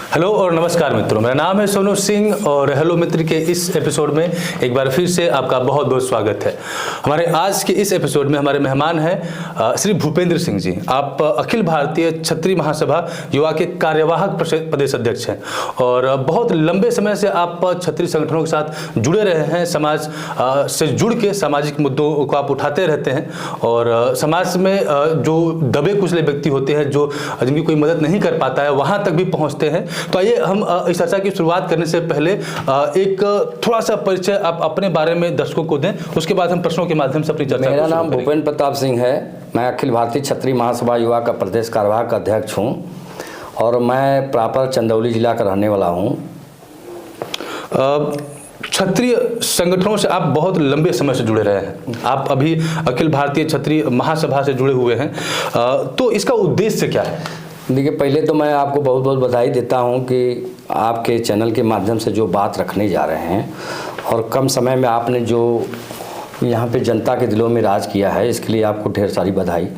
Hello और नमस्कार मित्रों, मेरा नाम है सोनू सिंह और हेलो मित्र के इस एपिसोड में एक बार फिर से आपका बहुत बहुत स्वागत है। हमारे आज के इस एपिसोड में हमारे मेहमान हैं श्री भूपेंद्र सिंह जी। आप अखिल भारतीय क्षत्रिय महासभा युवा के कार्यवाहक प्रदेश अध्यक्ष हैं और बहुत लंबे समय से आप क्षत्रिय संगठनों के साथ जुड़े रहे हैं। समाज से जुड़ के सामाजिक मुद्दों को आप उठाते रहते हैं और समाज में जो दबे कुचले व्यक्ति होते हैं, जो जिनकी कोई मदद नहीं कर पाता है, वहाँ तक भी पहुँचते हैं। तो आइए हम इस चर्चा की शुरुआत करने से पहले एक थोड़ा सा परिचय आप अपने बारे में दर्शकों को दें, उसके बाद हम प्रश्नों के माध्यम से अपनी चर्चा। मेरा नाम भूपेंद्र प्रताप सिंह है। मैं अखिल भारतीय क्षत्रिय महासभा युवा का प्रदेश कार्यवाहक अध्यक्ष हूं और मैं प्रॉपर चंदौली जिला का रहने वाला हूं। क्षत्रिय संगठनों से आप बहुत लंबे समय से जुड़े रहे हैं। आप अभी अखिल भारतीय क्षत्रिय महासभा से जुड़े हुए हैं, तो इसका उद्देश्य क्या है? देखिए, पहले तो मैं आपको बहुत बहुत बधाई देता हूं कि आपके चैनल के माध्यम से जो बात रखने जा रहे हैं और कम समय में आपने जो यहाँ पे जनता के दिलों में राज किया है, इसके लिए आपको ढेर सारी बधाई।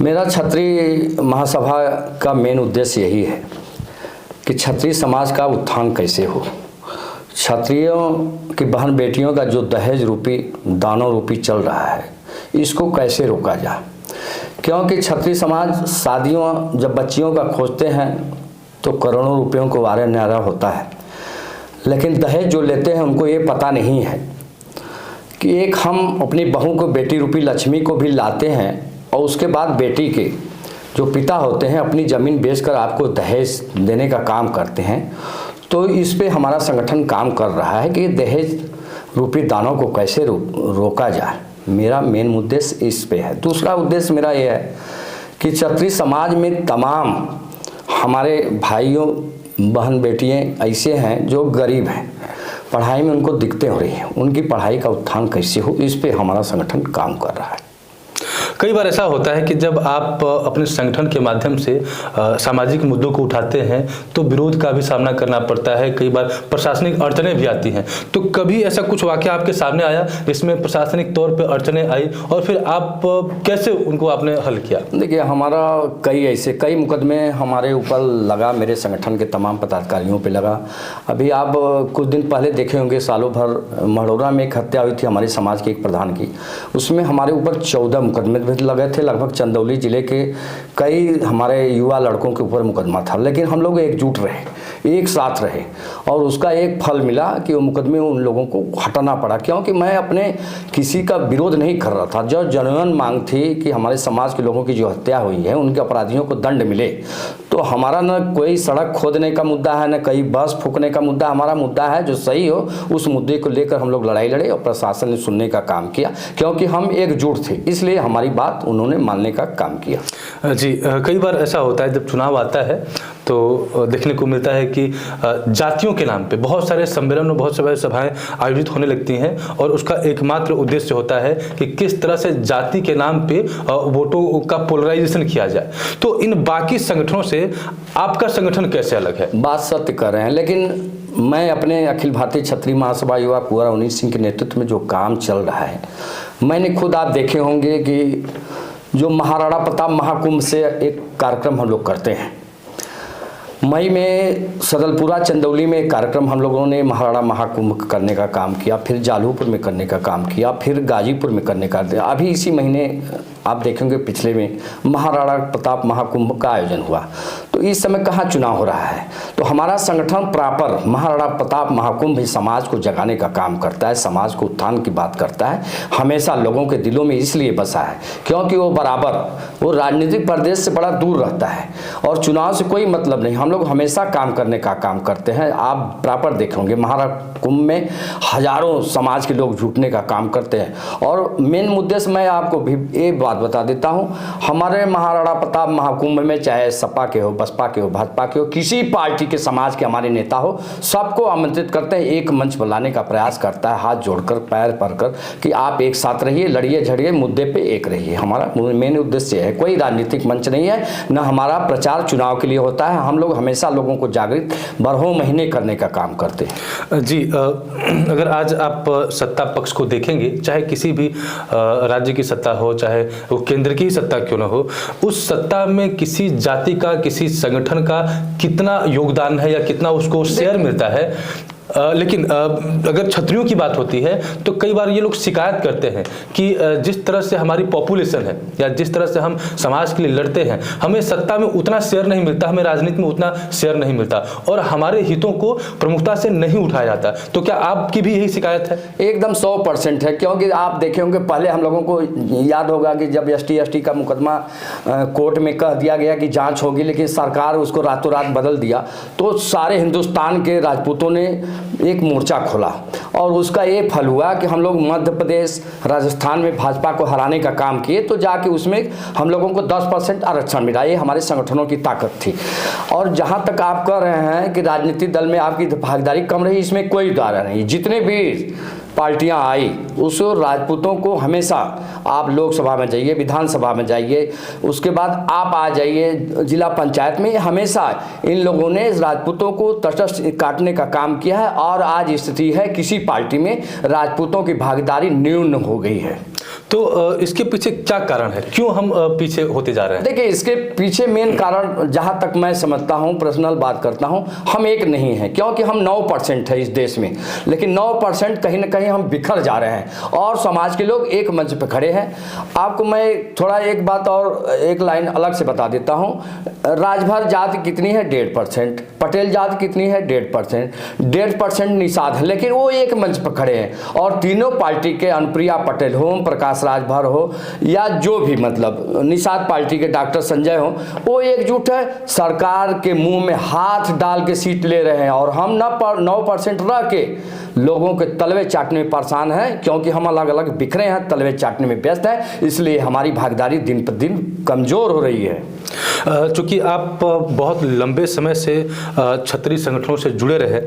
मेरा क्षत्रिय महासभा का मेन उद्देश्य यही है कि क्षत्रिय समाज का उत्थान कैसे हो, क्षत्रियों की बहन बेटियों का जो दहेज रूपी दानों रूपी चल रहा है, इसको कैसे रोका जाए। क्योंकि क्षत्रिय समाज शादियों जब बच्चियों का खोजते हैं तो करोड़ों रुपयों को वारे न्यारा होता है, लेकिन दहेज जो लेते हैं उनको ये पता नहीं है कि एक हम अपनी बहू को बेटी रूपी लक्ष्मी को भी लाते हैं और उसके बाद बेटी के जो पिता होते हैं अपनी ज़मीन बेचकर आपको दहेज देने का काम करते हैं। तो इस पे हमारा संगठन काम कर रहा है कि दहेज रूपी दानों को कैसे रोका जाए। मेरा मेन उद्देश्य इस पे है। दूसरा उद्देश्य मेरा ये है कि क्षत्रिय समाज में तमाम हमारे भाइयों बहन बेटियाँ ऐसे हैं जो गरीब हैं, पढ़ाई में उनको दिक्कतें हो रही हैं, उनकी पढ़ाई का उत्थान कैसे हो, इस पे हमारा संगठन काम कर रहा है। कई बार ऐसा होता है कि जब आप अपने संगठन के माध्यम से सामाजिक मुद्दों को उठाते हैं तो विरोध का भी सामना करना पड़ता है, कई बार प्रशासनिक अड़चनें भी आती हैं। तो कभी ऐसा कुछ वाकया आपके सामने आया जिसमें प्रशासनिक तौर पर अड़चनें आई और फिर आप कैसे उनको आपने हल किया? देखिए, हमारा कई मुकदमे हमारे ऊपर लगा, मेरे संगठन के तमाम पदाधिकारियों पर लगा। अभी आप कुछ दिन पहले देखे होंगे, सालों भर मढ़ौरा में एक हत्या हुई थी हमारे समाज के एक प्रधान की, उसमें हमारे ऊपर 14 मुकदमे लगे थे। लगभग चंदौली जिले के कई हमारे युवा लड़कों के ऊपर मुकदमा था, लेकिन हम लोग एकजुट रहे, एक साथ रहे और उसका एक फल मिला कि वो मुकदमे उन लोगों को हटाना पड़ा। क्योंकि मैं अपने किसी का विरोध नहीं कर रहा था। जो जनगण मांग थी कि हमारे समाज के लोगों की जो हत्या हुई है उनके अपराधियों को दंड मिले, तो हमारा न कोई सड़क खोदने का मुद्दा है, न कहीं बस फूकने का मुद्दा। हमारा मुद्दा है जो सही हो, उस मुद्दे को लेकर हम लोग लड़ाई लड़े और प्रशासन ने सुनने का काम किया, क्योंकि हम एकजुट थे, इसलिए हमारी बात उन्होंने मानने का काम किया। जी, कई बार ऐसा होता है जब चुनाव आता है तो देखने को मिलता है कि जातियों के नाम पे बहुत सारे सम्मेलन और बहुत सारे सभाएं आयोजित होने लगती हैं और उसका एकमात्र उद्देश्य होता है कि किस तरह से जाति के नाम पे वोटों का पोलराइजेशन किया जाए। तो इन बाकी संगठनों से आपका संगठन कैसे अलग है? बात सत्य कर रहे हैं, लेकिन मैं अपने अखिल भारतीय क्षत्रिय महासभा युवा कुंवर अवनीश सिंह के नेतृत्व में जो काम चल रहा है, मैंने खुद आप देखे होंगे कि जो महाराणा प्रताप महाकुंभ से एक कार्यक्रम हम लोग करते हैं। मई में सदलपुरा चंदौली में एक कार्यक्रम हम लोगों ने महाराणा महाकुंभ करने का काम किया, फिर जालूपुर में करने का काम किया, फिर गाजीपुर में करने का। अभी इसी महीने आप देखेंगे पिछले में महाराणा प्रताप महाकुंभ का आयोजन हुआ। तो इस समय कहाँ चुनाव हो रहा है, तो हमारा संगठन प्रॉपर महाराणा प्रताप महाकुंभ समाज को जगाने का काम करता है, समाज को उत्थान की बात करता है। हमेशा लोगों के दिलों में इसलिए बसा है क्योंकि वो राजनीतिक प्रदेश से बड़ा दूर रहता है और चुनाव से कोई मतलब नहीं। हम लोग हमेशा काम करने का काम करते हैं। आप प्रॉपर देखेंगे महाराणा कुंभ में हजारों समाज के लोग जुटने का काम करते हैं। और मेन मुद्दे से मैं आपको भी एक बात बता देता हूं, हमारे महाराणा प्रताप महाकुंभ में चाहे सपा के हो, बसपा के हो, भाजपा के हो, किसी पार्टी के समाज के हमारे नेता हो, सबको आमंत्रित करते हैं, एक मंच बुलाने का प्रयास करता है, हाथ जोड़कर पैर पकड़कर कि आप एक साथ रहिए, लड़िए झड़िए, मुद्दे पे एक रहिए। हमारा मेन उद्देश्य है, कोई राजनीतिक मंच नहीं है, न हमारा प्रचार चुनाव के लिए होता है। हम लोग हमेशा लोगों को जागृत बारहों महीने करने का काम करते हैं। जी, अगर आज आप सत्ता पक्ष को देखेंगे, चाहे किसी भी राज्य की सत्ता हो, चाहे वो केंद्र की ही सत्ता क्यों ना हो, उस सत्ता में किसी जाति का, किसी संगठन का कितना योगदान है या कितना उसको शेयर मिलता है। लेकिन अगर छत्रियों की बात होती है तो कई बार ये लोग शिकायत करते हैं कि जिस तरह से हमारी पॉपुलेशन है या जिस तरह से हम समाज के लिए लड़ते हैं, हमें सत्ता में उतना शेयर नहीं मिलता, हमें राजनीति में उतना शेयर नहीं मिलता और हमारे हितों को प्रमुखता से नहीं उठाया जाता। तो क्या आपकी भी यही शिकायत है? एकदम 100% है, क्योंकि आप देखे होंगे पहले हम लोगों को याद होगा कि जब ST का मुकदमा कोर्ट में कह दिया गया कि जांच होगी, लेकिन सरकार उसको रातों रात बदल दिया, तो सारे हिंदुस्तान के राजपूतों ने एक मोर्चा खोला और उसका ये फल हुआ कि हम लोग मध्य प्रदेश, राजस्थान में भाजपा को हराने का काम किए, तो जाके उसमें हम लोगों को 10% आरक्षण मिला। ये हमारे संगठनों की ताकत थी। और जहाँ तक आप कह रहे हैं कि राजनीतिक दल में आपकी भागीदारी कम रही, इसमें कोई दायरा नहीं। जितने भी पार्टियां आई उस राजपूतों को हमेशा, आप लोकसभा में जाइए, विधानसभा में जाइए, उसके बाद आप आ जाइए जिला पंचायत में, हमेशा इन लोगों ने राजपूतों को तटस्थ काटने का काम किया है। और आज स्थिति है किसी पार्टी में राजपूतों की भागीदारी न्यून हो गई है। तो इसके पीछे क्या कारण है, क्यों हम पीछे होते जा रहे हैं? देखिए, इसके पीछे मेन कारण जहाँ तक मैं समझता हूँ, पर्सनल बात करता हूँ, हम एक नहीं हैं, क्योंकि हम 9% है इस देश में, लेकिन 9% कहीं ना कहीं हम बिखर जा रहे हैं और समाज के लोग एक मंच पर खड़े हैं। आपको मैं थोड़ा एक बात और एक लाइन अलग से बता देता हूँ। राजभर जाति कितनी है? 1.5%। पटेल जाति कितनी है? 1.5%। 1.5% निषाद है, लेकिन वो एक मंच पर खड़े हैं और तीनों पार्टी के, अनुप्रिया पटेल हो, प्रकाश राजभर हो या जो भी, मतलब निषाद पार्टी के डॉक्टर संजय हो, वो एकजुट है, सरकार के मुंह में हाथ डाल के सीट ले रहे हैं। और हम 9% रह के लोगों के तलवे चाटने में परेशान हैं, क्योंकि हम अलग अलग बिखरे हैं, तलवे चाटने में व्यस्त हैं, इसलिए हमारी भागीदारी दिन पर दिन कमजोर हो रही है। चूंकि आप बहुत लंबे समय से क्षत्रिय संगठनों से जुड़े रहे,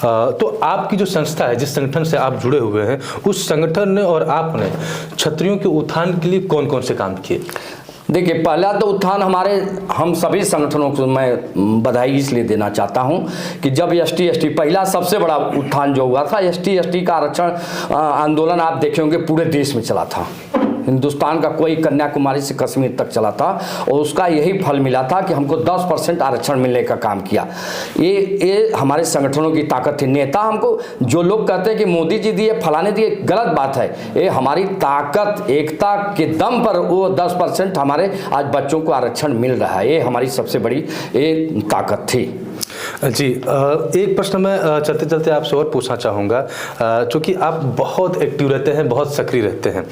तो आपकी जो संस्था है, जिस संगठन से आप जुड़े हुए हैं, उस संगठन ने और आपने क्षत्रियों के उत्थान के लिए कौन कौन से काम किए? देखिए, पहला तो उत्थान हम सभी संगठनों को मैं बधाई इसलिए देना चाहता हूं कि जब ST पहला सबसे बड़ा उत्थान जो हुआ था, ST का आरक्षण आंदोलन आप देखे होंगे पूरे देश में चला था। हिंदुस्तान का कोई, कन्याकुमारी से कश्मीर तक चला था और उसका यही फल मिला था कि हमको 10% आरक्षण मिलने का काम किया। ये हमारे संगठनों की ताकत थी। नेता हमको, जो लोग कहते हैं कि मोदी जी दिए, फलाने दिए, गलत बात है। ये हमारी ताकत, एकता के दम पर वो 10% हमारे आज बच्चों को आरक्षण मिल रहा है। ये हमारी सबसे बड़ी एक ताकत थी। जी, एक प्रश्न मैं चलते चलते आपसे और पूछना चाहूँगा, क्योंकि आप बहुत एक्टिव रहते हैं, बहुत सक्रिय रहते हैं,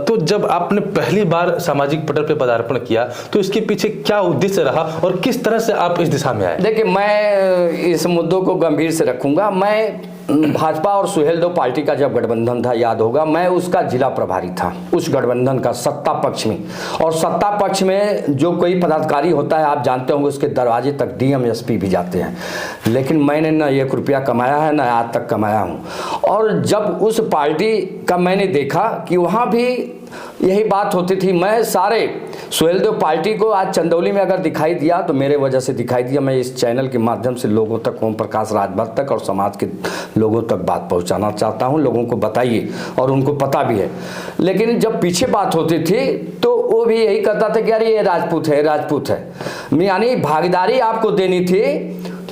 तो जब आपने पहली बार सामाजिक पटल पर पदार्पण किया तो इसके पीछे क्या उद्देश्य रहा और किस तरह से आप इस दिशा में आए? देखिए, मैं इस मुद्दों को गंभीर से रखूंगा। मैं भाजपा और सुहेलदेव पार्टी का जब गठबंधन था, याद होगा, मैं उसका जिला प्रभारी था, उस गठबंधन का सत्ता पक्ष में। और सत्ता पक्ष में जो कोई पदाधिकारी होता है, आप जानते होंगे, उसके दरवाजे तक DM SP भी जाते हैं, लेकिन मैंने न 1 रुपया कमाया है, न आज तक कमाया हूँ। और जब उस पार्टी का मैंने देखा कि वहाँ भी यही बात होती थी, मैं सारे सुहेलदेव पार्टी को आज चंदौली में अगर दिखाई दिया तो मेरे वजह से दिखाई दिया। मैं इस चैनल के माध्यम से लोगों तक, ओम प्रकाश राजभर तक और समाज के लोगों तक बात पहुंचाना चाहता हूं। लोगों को बताइए, और उनको पता भी है। लेकिन जब पीछे बात होती थी तो वो भी यही कहता था कि यार ये राजपूत है, राजपूत है, यानी भागीदारी आपको देनी थी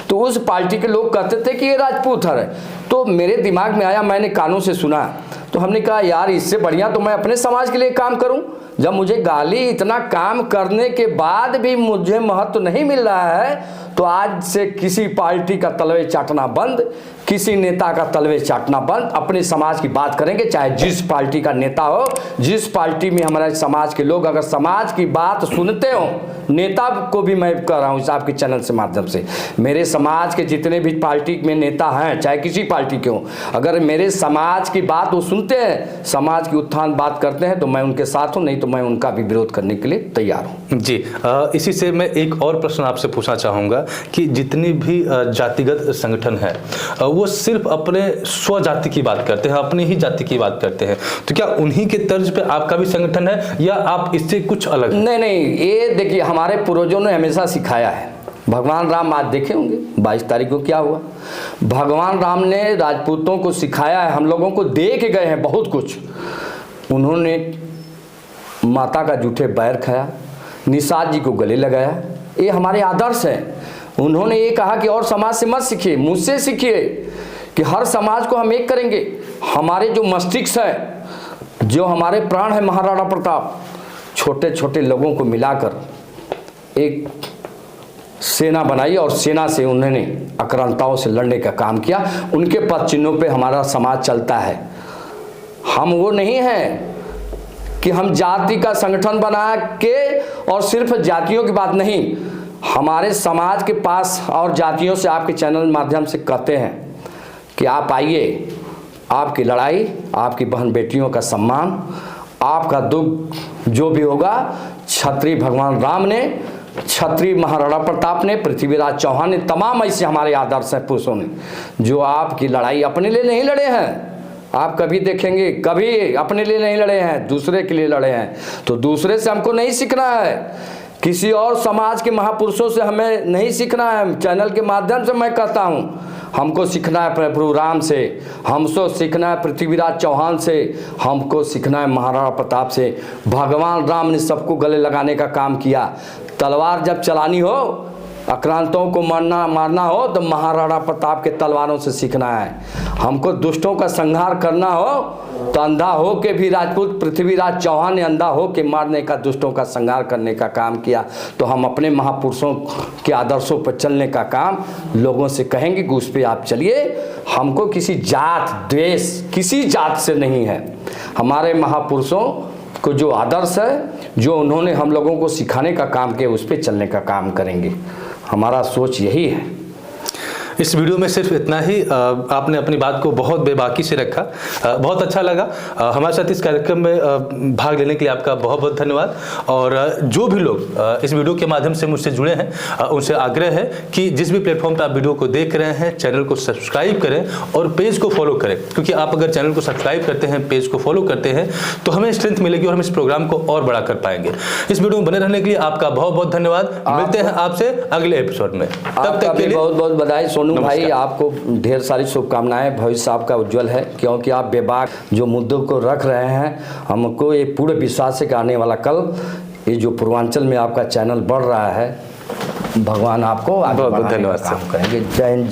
तो उस पार्टी के लोग कहते थे कि ये राजपूत है। तो मेरे दिमाग में आया, मैंने कानों से सुना, तो हमने कहा यार इससे बढ़िया तो मैं अपने समाज के लिए काम करूं। जब मुझे गाली, इतना काम करने के बाद भी मुझे महत्व नहीं मिल रहा है, तो आज से किसी पार्टी का तलवे चाटना बंद, किसी नेता का तलवे चाटना बंद, अपने समाज की बात करेंगे, चाहे जिस पार्टी का नेता हो, जिस पार्टी में हमारे समाज के लोग अगर समाज की बात सुनते हो, नेता को भी मैं कह रहा हूँ आपके चैनल से माध्यम से, मेरे समाज के जितने भी पार्टी में नेता हैं, चाहे किसी पार्टी के हों, अगर मेरे समाज की बात वो सुनते हैं, समाज की उत्थान बात करते हैं, तो मैं उनके साथ हूँ, नहीं तो मैं उनका भी विरोध करने के लिए तैयार हूँ। जी, इसी से मैं एक और प्रश्न आपसे पूछना चाहूँगा कि जितनी भी जातिगत संगठन है वो सिर्फ अपने स्व जाति की बात करते हैं, अपनी ही जाति की बात करते हैं, तो क्या उन्हीं के तर्ज पे आपका भी संगठन है या आप इससे कुछ अलग है? नहीं, ये देखिए, हमारे पूर्वजों ने हमेशा सिखाया है। भगवान राम आज देखे होंगे 22 तारीख को क्या हुआ। भगवान राम ने राजपूतों को सिखाया है, हम लोगों को दे के गए हैं बहुत कुछ। उन्होंने माता का जूठे बैर खाया, निषाद जी को गले लगाया। ये हमारे आदर्श हैं। उन्होंने ये कहा कि और समाज से मत सीखिए, मुझसे सीखिए कि हर समाज को हम एक करेंगे। हमारे जो मस्तिष्क है, जो हमारे प्राण है महाराणा प्रताप, छोटे छोटे लोगों को मिलाकर एक सेना बनाई और सेना से उन्होंने आक्रांताओं से लड़ने का काम किया। उनके पद चिन्हों पे हमारा समाज चलता है। हम वो नहीं हैं कि हम जाति का संगठन बना के, और सिर्फ जातियों की बात नहीं, हमारे समाज के पास और जातियों से आपके चैनल माध्यम से कहते हैं कि आप आइए, आपकी लड़ाई, आपकी बहन बेटियों का सम्मान, आपका दुख जो भी होगा, क्षत्रिय भगवान राम ने, क्षत्रिय महाराणा प्रताप ने, पृथ्वीराज चौहान ने, तमाम ऐसे हमारे आदर्श हैं पुरुषों ने जो आपकी लड़ाई अपने लिए नहीं लड़े हैं। आप कभी देखेंगे, कभी अपने लिए नहीं लड़े हैं, दूसरे के लिए लड़े हैं। तो दूसरे से हमको नहीं सीखना है, किसी और समाज के महापुरुषों से हमें नहीं सीखना है। चैनल के माध्यम से मैं कहता हूँ, हमको सीखना है प्रभु राम से, हमको सीखना है पृथ्वीराज चौहान से, हमको सीखना है महाराणा प्रताप से। भगवान राम ने सबको गले लगाने का काम किया। तलवार जब चलानी हो, आक्रांतों को मारना हो, तो महाराणा प्रताप के तलवारों से सीखना है। हमको दुष्टों का संहार करना हो तो अंधा हो के भी राजपूत पृथ्वीराज चौहान ने अंधा हो के मारने का, दुष्टों का संहार करने का काम किया। तो हम अपने महापुरुषों के आदर्शों पर चलने का काम लोगों से कहेंगे कि उस पर आप चलिए। हमको किसी जात द्वेष किसी जात से नहीं है। हमारे महापुरुषों को जो आदर्श है, जो उन्होंने हम लोगों को सिखाने का काम किया, उस पर चलने का काम करेंगे। हमारा सोच यही है। इस वीडियो में सिर्फ इतना ही। आपने अपनी बात को बहुत बेबाकी से रखा, बहुत अच्छा लगा। हमारे साथ इस कार्यक्रम में भाग लेने के लिए आपका बहुत बहुत धन्यवाद। और जो भी लोग इस वीडियो के माध्यम से मुझसे जुड़े हैं, उनसे आग्रह है कि जिस भी प्लेटफॉर्म पर आप वीडियो को देख रहे हैं, चैनल को सब्सक्राइब करें और पेज को फॉलो करें। क्योंकि आप अगर चैनल को सब्सक्राइब करते हैं, पेज को फॉलो करते हैं, तो हमें स्ट्रेंथ मिलेगी और हम इस प्रोग्राम को और बड़ा कर पाएंगे। इस वीडियो में बने रहने के लिए आपका बहुत बहुत धन्यवाद। मिलते हैं आपसे अगले एपिसोड में। तब तक के लिए बहुत बहुत बधाई सोनू भाई, आपको ढेर सारी शुभकामनाएं। भविष्य आपका उज्जवल है, क्योंकि आप बेबाक जो मुद्दों को रख रहे हैं। हमको ये पूरे विश्वास है कि आने वाला कल ये जो पूर्वांचल में आपका चैनल बढ़ रहा है, भगवान आपको आगे बढ़ाने का काम करेंगे। जय हिंद।